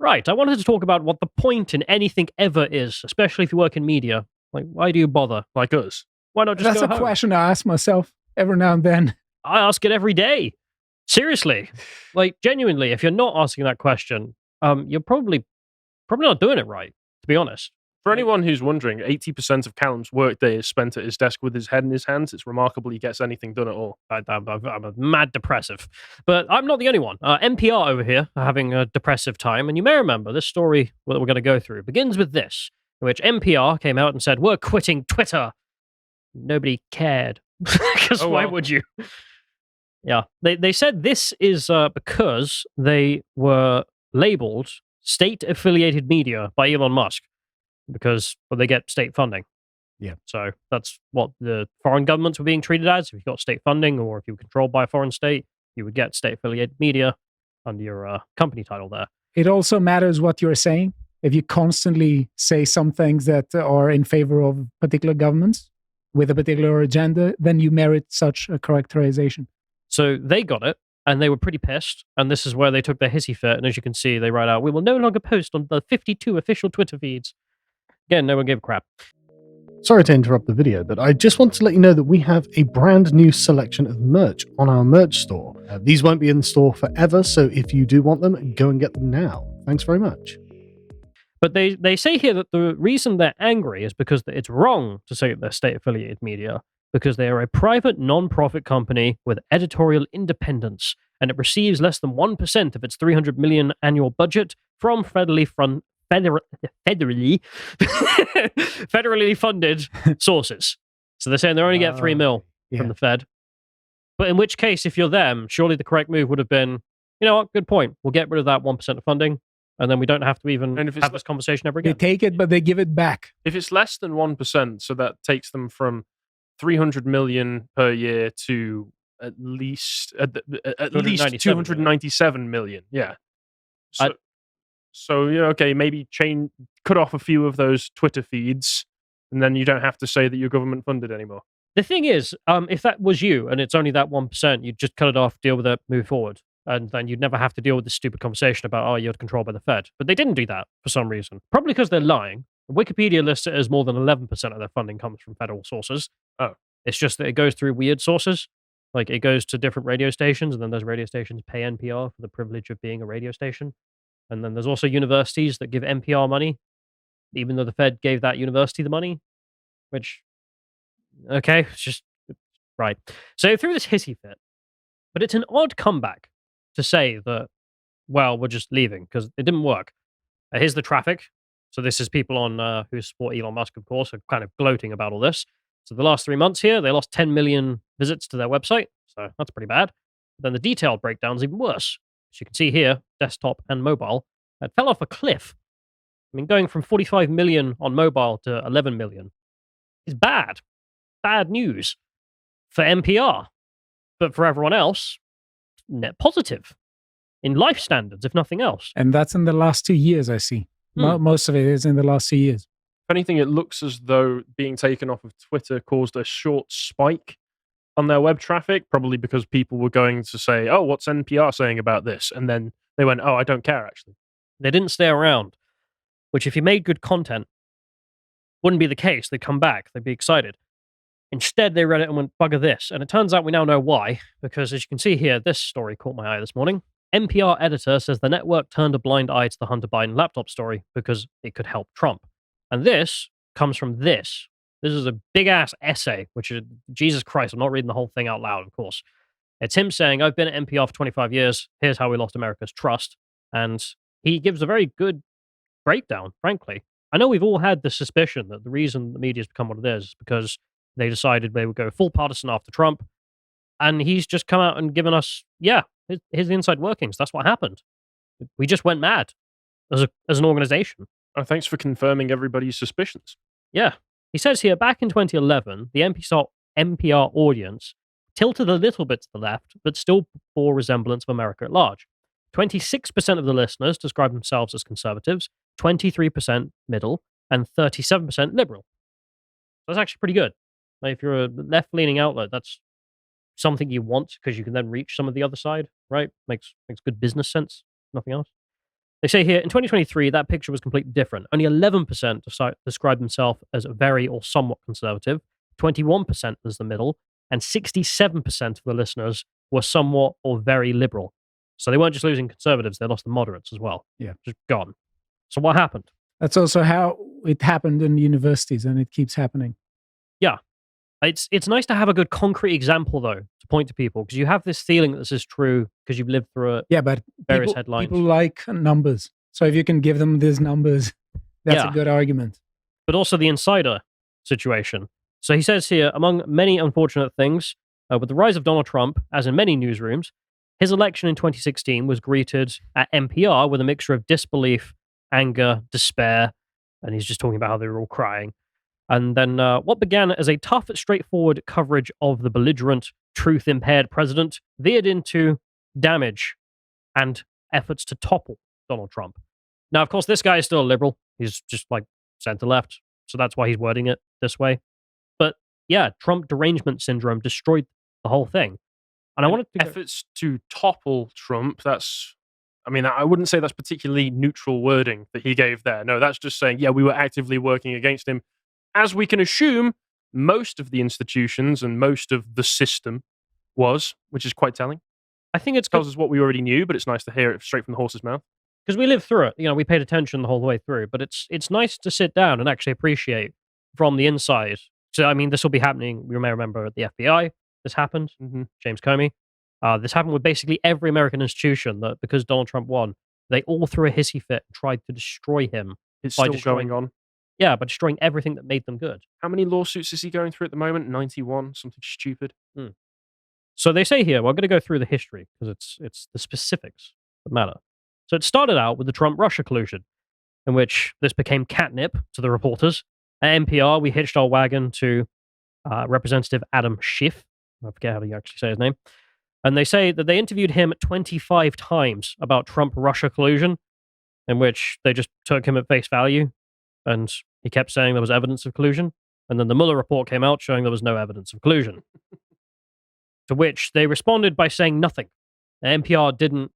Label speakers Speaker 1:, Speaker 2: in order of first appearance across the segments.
Speaker 1: Right, I wanted to talk about what the point in anything ever is, especially if you work in media. Like, why do you bother?
Speaker 2: Like us.
Speaker 1: Why not just
Speaker 3: That's
Speaker 1: go
Speaker 3: a
Speaker 1: home?
Speaker 3: question I ask myself every now and then.
Speaker 1: I ask it every day. Seriously. Like, genuinely, if you're not asking that question, you're probably not doing it right, to be honest.
Speaker 2: For anyone who's wondering, 80% of Callum's workday is spent at his desk with his head in his hands. It's remarkable he gets anything done at all.
Speaker 1: I'm a mad depressive. But I'm not the only one. NPR over here are having a depressive time, and you may remember this story that we're going to go through begins with this, in which NPR came out and said, "We're quitting Twitter." Nobody cared. Because why would you? Yeah. They said this is because they were labeled state-affiliated media by Elon Musk because they get state funding.
Speaker 3: Yeah.
Speaker 1: So that's what the foreign governments were being treated as. If you got state funding or if you were controlled by a foreign state, you would get state-affiliated media under your company title there.
Speaker 3: It also matters what you're saying. If you constantly say some things that are in favor of particular governments with a particular agenda, then you merit such a characterization.
Speaker 1: So they got it, and they were pretty pissed, and this is where they took their hissy fit, and as you can see, they write out, "We will no longer post on the 52 official Twitter feeds." Again, no one gave a crap.
Speaker 4: Sorry to interrupt the video, but I just want to let you know that we have a brand new selection of merch on our merch store. These won't be in the store forever, so if you do want them, go and get them now. Thanks very much.
Speaker 1: But they say here that the reason they're angry is because it's wrong to say that they're state-affiliated media, because they are a private non-profit company with editorial independence, and it receives less than 1% of its $300 million annual budget from federally funded sources. So they're saying they only get $3 million from the Fed. But in which case, if you're them, surely the correct move would have been, you know what, good point. We'll get rid of that 1% of funding, and then we don't have to even have this conversation ever again.
Speaker 3: They take it, but they give it back.
Speaker 2: If it's less than 1%, so that takes them from 300 million per year to at least 297 million. Yeah. So yeah, okay, maybe cut off a few of those Twitter feeds, and then you don't have to say that you're government funded anymore.
Speaker 1: The thing is, if that was you and it's only that 1%, you'd just cut it off, deal with it, move forward. And then you'd never have to deal with this stupid conversation about, oh, you're controlled by the Fed. But they didn't do that for some reason. Probably because they're lying. Wikipedia lists it as more than 11% of their funding comes from federal sources.
Speaker 2: Oh.
Speaker 1: It's just that it goes through weird sources. Like, it goes to different radio stations, and then those radio stations pay NPR for the privilege of being a radio station. And then there's also universities that give NPR money, even though the Fed gave that university the money, which, okay, it's just, right. So through this hissy fit, but it's an odd comeback to say that, well, we're just leaving, because it didn't work. Here's the traffic. So this is people on who support Elon Musk, of course, are kind of gloating about all this. So the last 3 months here, they lost 10 million visits to their website. So that's pretty bad. But then the detailed breakdown is even worse. As you can see here, desktop and mobile, it fell off a cliff. I mean, going from 45 million on mobile to 11 million is bad. Bad news for NPR. But for everyone else, net positive in life standards, if nothing else.
Speaker 3: And that's in the last 2 years, I see. Most of it is in the last 2 years.
Speaker 2: If anything, it looks as though being taken off of Twitter caused a short spike on their web traffic, probably because people were going to say, oh, what's NPR saying about this? And then they went, oh, I don't care, actually.
Speaker 1: They didn't stay around, which if you made good content, wouldn't be the case. They'd come back. They'd be excited. Instead, they read it and went, bugger this. And it turns out we now know why, because as you can see here, this story caught my eye this morning. NPR editor says the network turned a blind eye to the Hunter Biden laptop story because it could help Trump. And this comes from this. This is a big-ass essay, which is, Jesus Christ, I'm not reading the whole thing out loud, of course. It's him saying, I've been at NPR for 25 years. Here's how we lost America's trust. And he gives a very good breakdown, frankly. I know we've all had the suspicion that the reason the media's become what it is because they decided they would go full partisan after Trump. And he's just come out and given us, here's the inside workings. That's what happened. We just went mad as an organization.
Speaker 2: Oh, thanks for confirming everybody's suspicions.
Speaker 1: Yeah. He says here, back in 2011, the NPR audience tilted a little bit to the left, but still bore resemblance of America at large. 26% of the listeners describe themselves as conservatives, 23% middle, and 37% liberal. That's actually pretty good. Like, if you're a left-leaning outlet, that's something you want because you can then reach some of the other side, right? Makes good business sense, nothing else. They say here, in 2023, that picture was completely different. Only 11% described themselves as very or somewhat conservative, 21% as the middle, and 67% of the listeners were somewhat or very liberal. So they weren't just losing conservatives, they lost the moderates as well.
Speaker 3: Yeah.
Speaker 1: Just gone. So what happened?
Speaker 3: That's also how it happened in universities, and it keeps happening.
Speaker 1: Yeah. It's nice to have a good concrete example, though, to point to people, because you have this feeling that this is true because you've lived through it.
Speaker 3: Yeah, but
Speaker 1: Various headlines.
Speaker 3: people like numbers. So if you can give them these numbers, that's a good argument.
Speaker 1: But also the insider situation. So he says here, among many unfortunate things, with the rise of Donald Trump, as in many newsrooms, his election in 2016 was greeted at NPR with a mixture of disbelief, anger, despair, and he's just talking about how they were all crying. And then what began as a tough, straightforward coverage of the belligerent, truth-impaired president veered into damage and efforts to topple Donald Trump. Now, of course, this guy is still a liberal. He's just like center-left, so that's why he's wording it this way. But yeah, Trump derangement syndrome destroyed the whole thing. And I wanted to
Speaker 2: efforts to topple Trump. I mean, I wouldn't say that's particularly neutral wording that he gave there. No, that's just saying, yeah, we were actively working against him. As we can assume, most of the institutions and most of the system was, which is quite telling.
Speaker 1: I think it
Speaker 2: tells us what we already knew, but it's nice to hear it straight from the horse's mouth.
Speaker 1: Because we lived through it. You know, we paid attention the whole way through. But it's nice to sit down and actually appreciate from the inside. So, I mean, this will be happening. You may remember at the FBI, this happened.
Speaker 2: Mm-hmm.
Speaker 1: James Comey. This happened with basically every American institution that because Donald Trump won, they all threw a hissy fit and tried to destroy him.
Speaker 2: It's still going on.
Speaker 1: Yeah, by destroying everything that made them good.
Speaker 2: How many lawsuits is he going through at the moment? 91? Something stupid.
Speaker 1: So they say here, we're going to go through the history because it's the specifics that matter. So it started out with the Trump-Russia collusion, in which this became catnip to the reporters. At NPR, we hitched our wagon to Representative Adam Schiff. I forget how you actually say his name. And they say that they interviewed him 25 times about Trump-Russia collusion, in which they just took him at face value. And he kept saying there was evidence of collusion. And then the Mueller report came out showing there was no evidence of collusion. To which they responded by saying nothing. The NPR didn't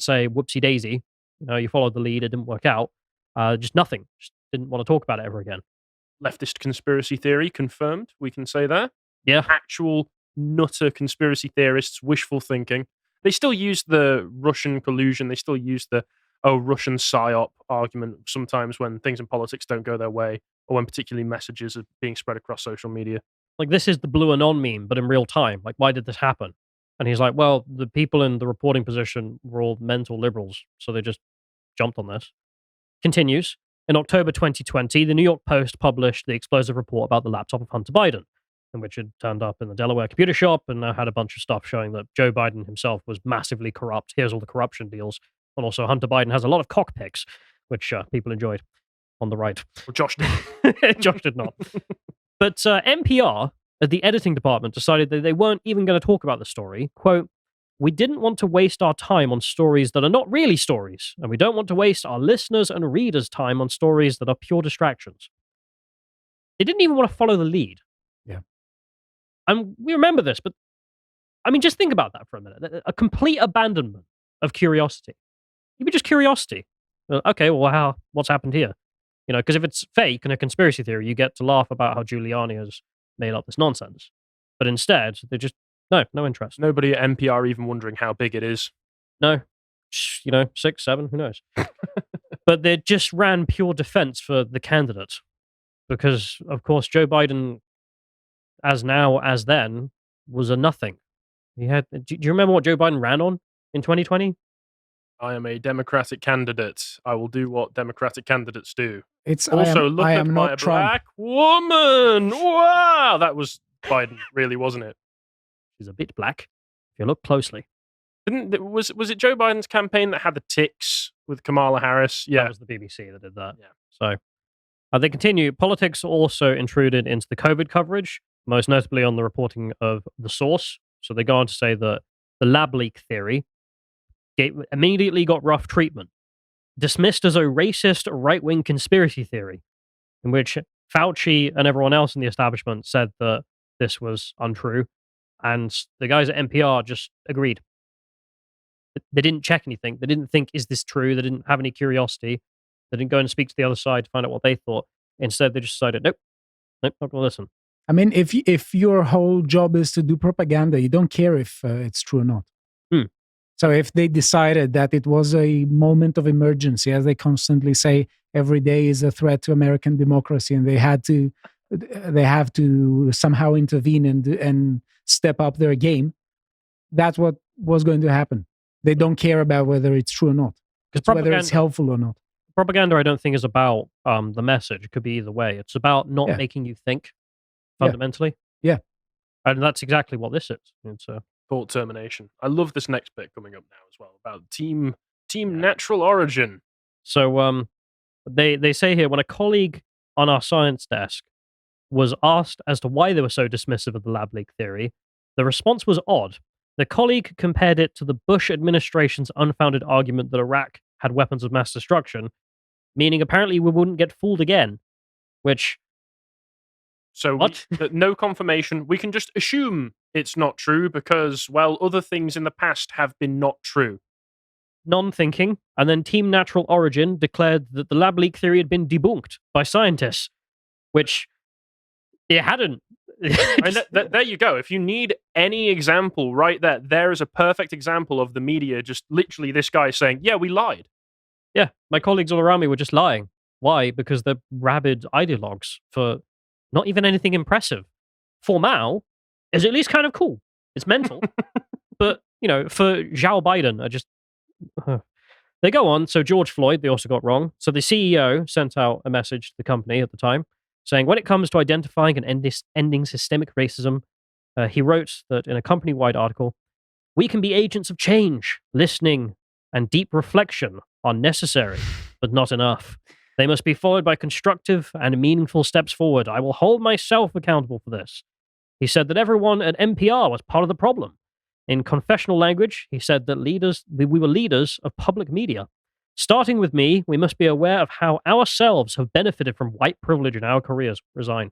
Speaker 1: say whoopsie daisy. You know, you followed the lead, it didn't work out. Just nothing. Just didn't want to talk about it ever again.
Speaker 2: Leftist conspiracy theory confirmed. We can say that.
Speaker 1: Yeah.
Speaker 2: Actual nutter conspiracy theorists, wishful thinking. They still use the Russian collusion. They still use the Russian psyop argument sometimes when things in politics don't go their way or when particularly messages are being spread across social media.
Speaker 1: Like, this is the Blue Anon meme, but in real time. Like, why did this happen? And he's like, well, the people in the reporting position were all mental liberals, so they just jumped on this. Continues. In October 2020, the New York Post published the explosive report about the laptop of Hunter Biden, in which it turned up in the Delaware computer shop and now had a bunch of stuff showing that Joe Biden himself was massively corrupt. Here's all the corruption deals. And also Hunter Biden has a lot of cock pics, which people enjoyed on the right.
Speaker 2: Well, Josh did.
Speaker 1: Josh did not. But NPR, at the editing department, decided that they weren't even going to talk about the story. Quote, we didn't want to waste our time on stories that are not really stories, and we don't want to waste our listeners' and readers' time on stories that are pure distractions. They didn't even want to follow the lead.
Speaker 3: Yeah.
Speaker 1: And we remember this, but I mean, just think about that for a minute. A complete abandonment of curiosity. Even just curiosity. Okay, well, what's happened here? You know, because if it's fake and a conspiracy theory, you get to laugh about how Giuliani has made up this nonsense. But instead, they just, no interest.
Speaker 2: Nobody at NPR even wondering how big it is.
Speaker 1: No. 6, 7, who knows? But they just ran pure defense for the candidate. Because, of course, Joe Biden, as now, as then, was a nothing. Do you remember what Joe Biden ran on in 2020?
Speaker 2: I am a Democratic candidate. I will do what Democratic candidates do.
Speaker 3: It's
Speaker 2: also look
Speaker 3: I
Speaker 2: at
Speaker 3: am
Speaker 2: my
Speaker 3: not Trump.
Speaker 2: black woman. Wow, that was Biden, really, wasn't it?
Speaker 1: She's a bit black. If you look closely.
Speaker 2: Was it Joe Biden's campaign that had the ticks with Kamala Harris? Yeah,
Speaker 1: that was the BBC that did that.
Speaker 2: Yeah.
Speaker 1: So they continue. Politics also intruded into the COVID coverage, most notably on the reporting of the source. So they go on to say that the lab leak theory immediately got rough treatment, dismissed as a racist right-wing conspiracy theory, in which Fauci and everyone else in the establishment said that this was untrue, and the guys at NPR just agreed. They didn't check anything. They didn't think, is this true? They didn't have any curiosity. They didn't go and speak to the other side to find out what they thought. Instead, they just decided, nope, not going to listen.
Speaker 3: I mean, if your whole job is to do propaganda, you don't care if it's true or not. So if they decided that it was a moment of emergency, as they constantly say, every day is a threat to American democracy, and they have to somehow intervene and step up their game, that's what was going to happen. They don't care about whether it's true or not, whether it's helpful or not.
Speaker 1: Propaganda, I don't think, is about the message. It could be either way. It's about not making you think fundamentally.
Speaker 3: Yeah.
Speaker 1: And that's exactly what this is. It's
Speaker 2: thought termination. I love this next bit coming up now as well about team natural origin.
Speaker 1: So they say here, when a colleague on our science desk was asked as to why they were so dismissive of the lab leak theory, the response was odd. The colleague compared it to the Bush administration's unfounded argument that Iraq had weapons of mass destruction, meaning apparently we wouldn't get fooled again. Which,
Speaker 2: so no confirmation. We can just assume it's not true because, well, other things in the past have been not true.
Speaker 1: Non-thinking, and then Team Natural Origin declared that the lab leak theory had been debunked by scientists, which it hadn't.
Speaker 2: There you go. If you need any example right there is a perfect example of the media just literally this guy saying, yeah, we lied.
Speaker 1: Yeah, my colleagues all around me were just lying. Why? Because they're rabid ideologues for not even anything impressive. For Mao, is at least kind of cool. It's mental. But, for Joe Biden, they go on. So George Floyd, they also got wrong. So the CEO sent out a message to the company at the time saying, when it comes to identifying and ending systemic racism, he wrote that in a company-wide article, we can be agents of change. Listening and deep reflection are necessary, but not enough. They must be followed by constructive and meaningful steps forward. I will hold myself accountable for this. He said that everyone at NPR was part of the problem. In confessional language, he said that we were leaders of public media. Starting with me, we must be aware of how ourselves have benefited from white privilege in our careers. Resign.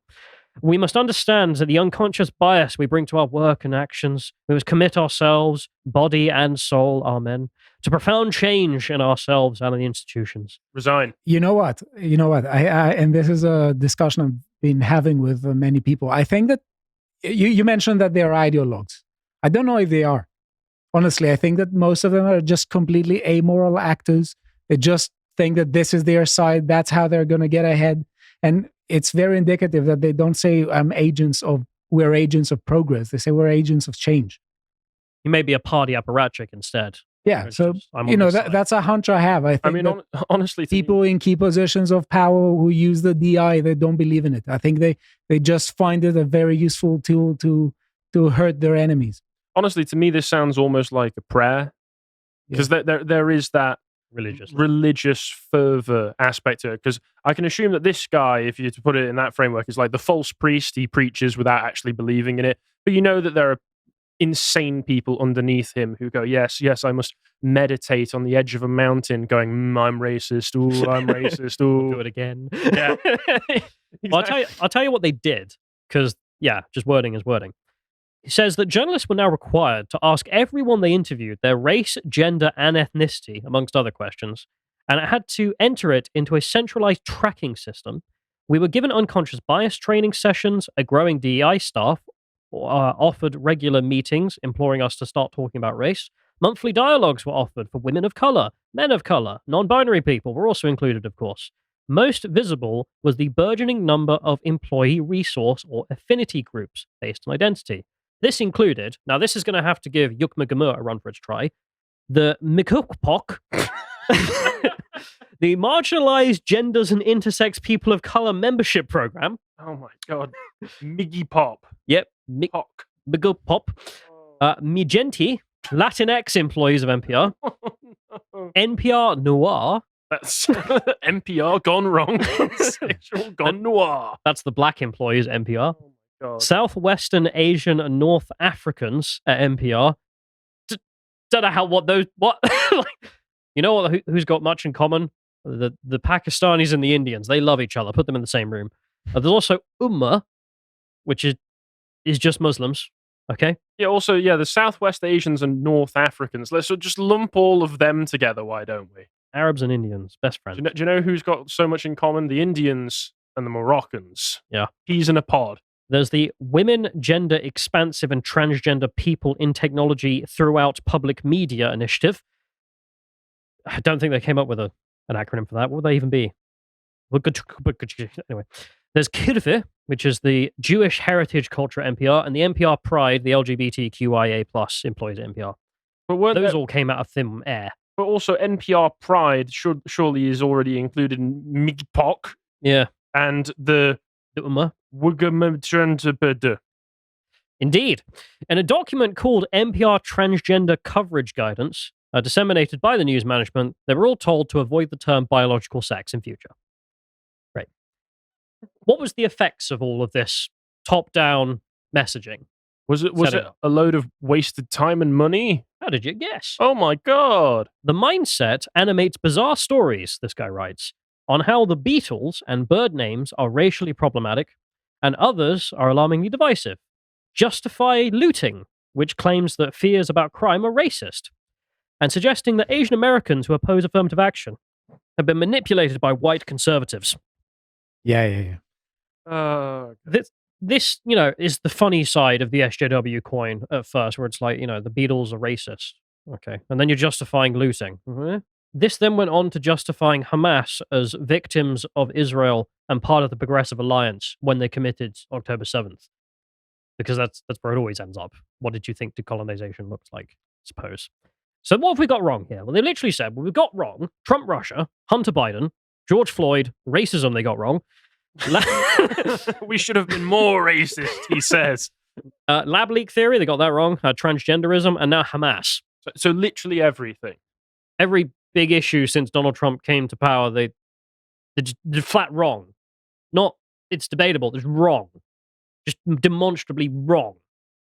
Speaker 1: We must understand that the unconscious bias we bring to our work and actions, we must commit ourselves, body and soul, amen, to profound change in ourselves and in the institutions.
Speaker 2: Resign.
Speaker 3: You know what? I and this is a discussion I've been having with many people. I think that you mentioned that they're ideologues. I don't know if they are. Honestly, I think that most of them are just completely amoral actors. They just think that this is their side. That's how they're going to get ahead. And it's very indicative that they don't say we're agents of progress. They say we're agents of change.
Speaker 1: You may be a party apparatchik instead.
Speaker 3: Yeah, so that's a hunch I have. I think
Speaker 2: honestly,
Speaker 3: people in key positions of power who use the DI, they don't believe in it. I think they just find it a very useful tool to hurt their enemies.
Speaker 2: Honestly, to me, this sounds almost like a prayer because there is that religious fervor aspect to it. Because I can assume that this guy, if you to put it in that framework, is like the false priest. He preaches without actually believing in it. But you know that there are insane people underneath him who go, yes, I must meditate on the edge of a mountain going, I'm racist, ooh, I'm racist, ooh.
Speaker 1: Do it again.
Speaker 2: Yeah.
Speaker 1: Exactly. Well, I'll tell you what they did, because, just wording is wording. He says that journalists were now required to ask everyone they interviewed their race, gender, and ethnicity, amongst other questions, and it had to enter it into a centralized tracking system. We were given unconscious bias training sessions, a growing DEI staff offered regular meetings imploring us to start talking about race. Monthly dialogues were offered for women of color, men of color, non-binary people were also included, of course. Most visible was the burgeoning number of employee resource or affinity groups based on identity. This included, now this is going to have to give Yukma Gamur a run for its try, the Mikukpok, the Marginalized Genders and Intersex People of Color Membership Program.
Speaker 2: Oh my god. Miggy Pop.
Speaker 1: Yep. Mikukpop. Migenti, Latinx employees of NPR. NPR Noir.
Speaker 2: That's NPR gone wrong. Sexual gone noir.
Speaker 1: That's the black employees at NPR.
Speaker 2: Oh my god.
Speaker 1: Southwestern Asian and North Africans at NPR. Don't know what. You know what? Who's got much in common? The Pakistanis and the Indians. They love each other. Put them in the same room. There's also Ummah, which is just Muslims. Okay?
Speaker 2: Yeah, also, yeah, the Southwest Asians and North Africans. Let's just lump all of them together, why don't we?
Speaker 1: Arabs and Indians, best
Speaker 2: Do
Speaker 1: friends.
Speaker 2: do you know who's got so much in common? The Indians and the Moroccans.
Speaker 1: Yeah.
Speaker 2: Peas in a pod.
Speaker 1: There's the Women, Gender, Expansive, and Transgender People in Technology Throughout Public Media Initiative. I don't think they came up with an acronym for that. What would they even be? Anyway, there's KIRVE, which is the Jewish Heritage Culture NPR, and the NPR Pride, the LGBTQIA plus employees at NPR.
Speaker 2: But weren't
Speaker 1: Those
Speaker 2: there-
Speaker 1: all came out of thin air.
Speaker 2: But also, NPR Pride surely is already included in MIGPOC
Speaker 1: Yeah.
Speaker 2: and the
Speaker 1: Umma.
Speaker 2: WGMTRNTPD.
Speaker 1: Indeed. In a document called NPR Transgender Coverage Guidance, disseminated by the news management, they were all told to avoid the term biological sex in future. Right. What was the effects of all of this top-down messaging?
Speaker 2: Was it
Speaker 1: Set it up.
Speaker 2: a load of wasted time and money?
Speaker 1: How did you guess?
Speaker 2: Oh my god.
Speaker 1: The mindset animates bizarre stories, this guy writes, on how the Beatles and bird names are racially problematic, and others are alarmingly divisive. Justify looting, which claims that fears about crime are racist, and suggesting that Asian Americans who oppose affirmative action have been manipulated by white conservatives.
Speaker 3: Yeah.
Speaker 1: This, is the funny side of the SJW coin at first, where it's like, the Beatles are racist. Okay. And then you're justifying looting. Mhm. This then went on to justifying Hamas as victims of Israel and part of the Progressive Alliance when they committed October 7th. Because that's where it always ends up. What did you think decolonization looks like? I suppose. So what have we got wrong here? Well, they literally said, we've got wrong Trump, Russia, Hunter Biden, George Floyd, racism they got wrong.
Speaker 2: We should have been more racist, he says.
Speaker 1: Lab leak theory, they got that wrong. Transgenderism, and now Hamas.
Speaker 2: So literally everything.
Speaker 1: Every big issue since Donald Trump came to power, they're flat wrong. Not, it's debatable, it's wrong. Just demonstrably wrong.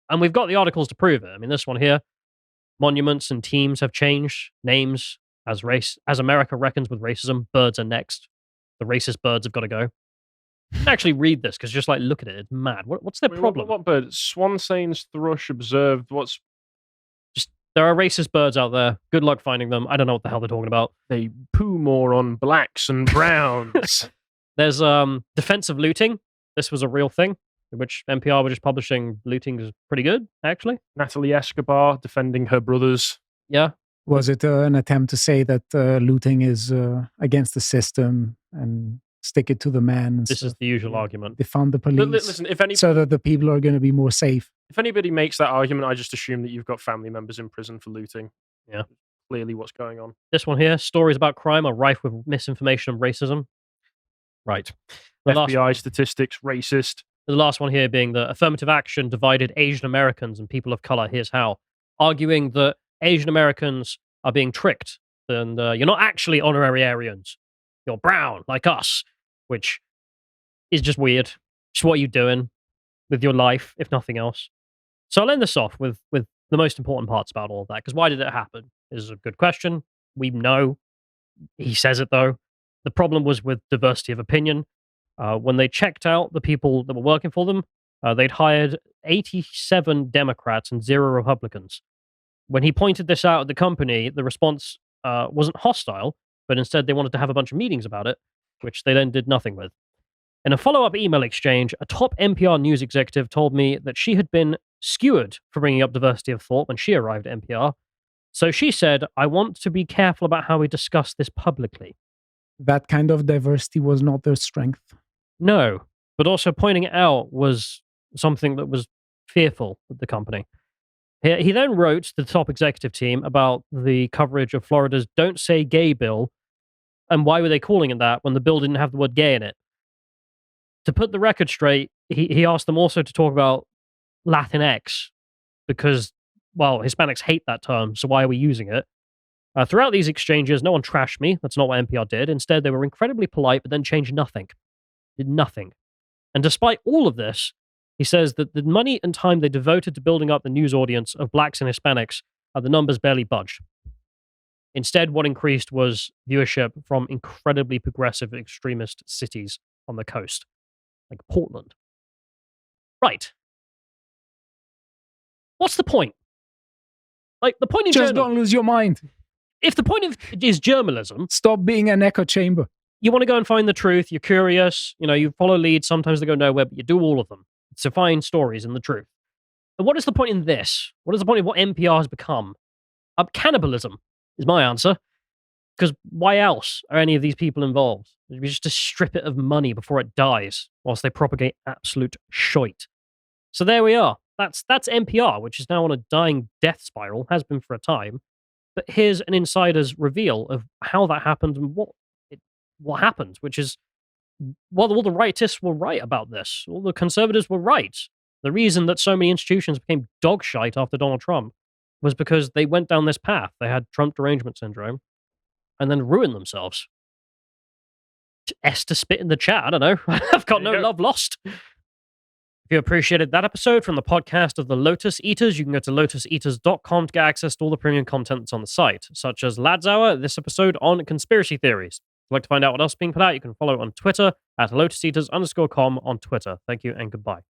Speaker 1: And we've got the articles to prove it. I mean, this one here, monuments and teams have changed names as America reckons with racism. Birds are next. The racist birds have got to go. Actually read this, because just look at it, it's mad. What's their problem?
Speaker 2: What bird? Swansane's thrush observed.
Speaker 1: There are racist birds out there. Good luck finding them. I don't know what the hell they're talking about.
Speaker 2: They poo more on blacks and browns.
Speaker 1: There's defensive looting. This was a real thing, which NPR were just publishing. Looting is pretty good, actually.
Speaker 2: Natalie Escobar defending her brothers.
Speaker 1: Yeah.
Speaker 3: Was it an attempt to say that looting is against the system and stick it to the man? And
Speaker 1: this is the usual argument.
Speaker 3: Defund the police.
Speaker 2: Listen,
Speaker 3: so that the people are going to be more safe.
Speaker 2: If anybody makes that argument, I just assume that you've got family members in prison for looting.
Speaker 1: Yeah.
Speaker 2: Clearly what's going on.
Speaker 1: This one here, stories about crime are rife with misinformation and racism. Right.
Speaker 2: FBI statistics, racist.
Speaker 1: The last one here being that affirmative action divided Asian Americans and people of color. Here's how. Arguing that Asian Americans are being tricked and you're not actually honorary Aryans. You're brown, like us, which is just weird. Just what are you doing with your life, if nothing else? So I'll end this off with the most important parts about all of that, because why did it happen is a good question. We know. He says it, though. The problem was with diversity of opinion. When they checked out the people that were working for them, they'd hired 87 Democrats and 0 Republicans. When he pointed this out at the company, the response wasn't hostile, but instead they wanted to have a bunch of meetings about it, which they then did nothing with. In a follow-up email exchange, a top NPR news executive told me that she had been skewered for bringing up diversity of thought when she arrived at NPR. So she said, I want to be careful about how we discuss this publicly.
Speaker 3: That kind of diversity was not their strength.
Speaker 1: No, but also pointing it out was something that was fearful of the company. He then wrote to the top executive team about the coverage of Florida's Don't Say Gay bill, and why were they calling it that when the bill didn't have the word gay in it. To put the record straight, he asked them also to talk about Latinx, because, well, Hispanics hate that term, so why are we using it? Throughout these exchanges, no one trashed me. That's not what NPR did. Instead, they were incredibly polite, but then changed nothing. Did nothing. And despite all of this, he says that the money and time they devoted to building up the news audience of blacks and Hispanics, the numbers barely budged. Instead, what increased was viewership from incredibly progressive extremist cities on the coast, like Portland. Right. What's the point? Like, the point in
Speaker 3: Just don't lose your mind.
Speaker 1: if the point of is journalism,
Speaker 3: Stop being an echo chamber.
Speaker 1: you want to go and find the truth, you're curious, you follow leads, sometimes they go nowhere, but you do all of them to find stories and the truth. And what is the point in this? What is the point of what NPR has become? Cannibalism is my answer. Because why else are any of these people involved? It'd be just to strip it of money before it dies, whilst they propagate absolute shite. So there we are. That's NPR, which is now on a dying death spiral, has been for a time. But here's an insider's reveal of how that happened and what happened, which is, well, all the rightists were right about this. All the conservatives were right. The reason that so many institutions became dog shite after Donald Trump was because they went down this path. They had Trump derangement syndrome and then ruined themselves. S to spit in the chat. I don't know. I've got no love lost. If you appreciated that episode from the podcast of the Lotus Eaters, you can go to lotuseaters.com to get access to all the premium content that's on the site, such as Lads Hour, this episode on conspiracy theories. If you'd like to find out what else is being put out, you can follow on Twitter at lotuseaters_com on Twitter. Thank you and goodbye.